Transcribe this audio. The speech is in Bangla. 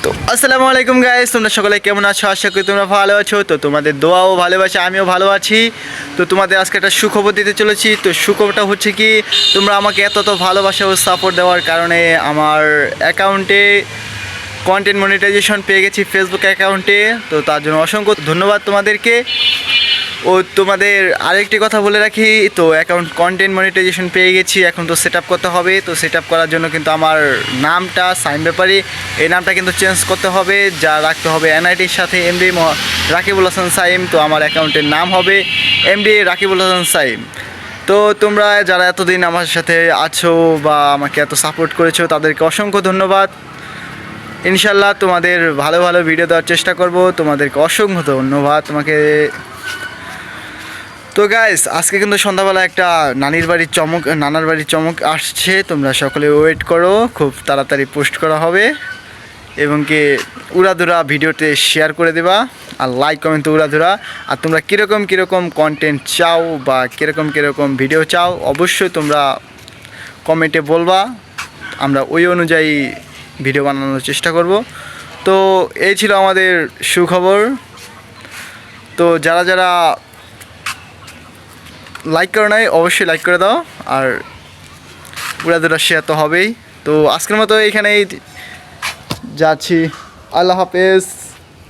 তো আসসালামু আলাইকুম গাইস, তোমরা সকলে কেমন আছো? আশা করি তোমরা ভালো আছো। তো তোমাদের দোয়া ও ভালোবাসা আমিও ভালো আছি। তো তোমাদের আজকে একটা সুখবর দিতে চলেছি। তো সুখবরটা হচ্ছে কি, তোমরা আমাকে এত ভালোবাসা ও সাপোর্ট দেওয়ার কারণে আমার অ্যাকাউন্টে কন্টেন্ট মনিটাইজেশন পেয়ে গেছি, ফেসবুক অ্যাকাউন্টে। তো তার জন্য অসংখ্য ধন্যবাদ তোমাদেরকে। ও তোমাদের আরেকটি কথা বলে রাখি, তো অ্যাকাউন্ট কন্টেন্ট মনিটাইজেশন পেয়ে গেছি, এখন তো সেট আপ করতে হবে। তো সেট আপ করার জন্য কিন্তু আমার নামটা সাইম ব্যাপারী, এই নামটা কিন্তু চেঞ্জ করতে হবে, যা রাখতে হবে এনআইটির সাথে এমডি রাকিবুল হাসান সাইম। তো আমার অ্যাকাউন্টের নাম হবে এমডি রাকিবুল হাসান সাইম। তো তোমরা যারা এতদিন আমার সাথে আছো বা আমাকে এত সাপোর্ট করেছো, তাদেরকে অসংখ্য ধন্যবাদ। ইনশাল্লাহ তোমাদের ভালো ভালো ভিডিও দেওয়ার চেষ্টা করব। তোমাদেরকে অসংখ্য ধন্যবাদ তোমাকে। তো গাইস, আজকে কিন্তু সন্ধ্যাবেলা একটা নানার বাড়ির চমক আসছে। তোমরা সকলে ওয়েট করো, খুব তাড়াতাড়ি পোস্ট করা হবে এবং কি উড়াধুরা ভিডিওতে শেয়ার করে দেবা আর লাইক কমেন্ট তো উড়াধুরা। আর তোমরা কীরকম কন্টেন্ট চাও বা কীরকম ভিডিও চাও, অবশ্যই তোমরা কমেন্টে বলবা, আমরা ওই অনুযায়ী ভিডিও বানানোর চেষ্টা করব। তো এই ছিল আমাদের সুখবর। তো যারা লাইক করো নাই, অবশ্যই লাইক করে দাও, আর উড়াধুরা শেয়ার তো হবেই। তো আজকের মতো এখানেই যাচ্ছি, আল্লাহ হাফেজ।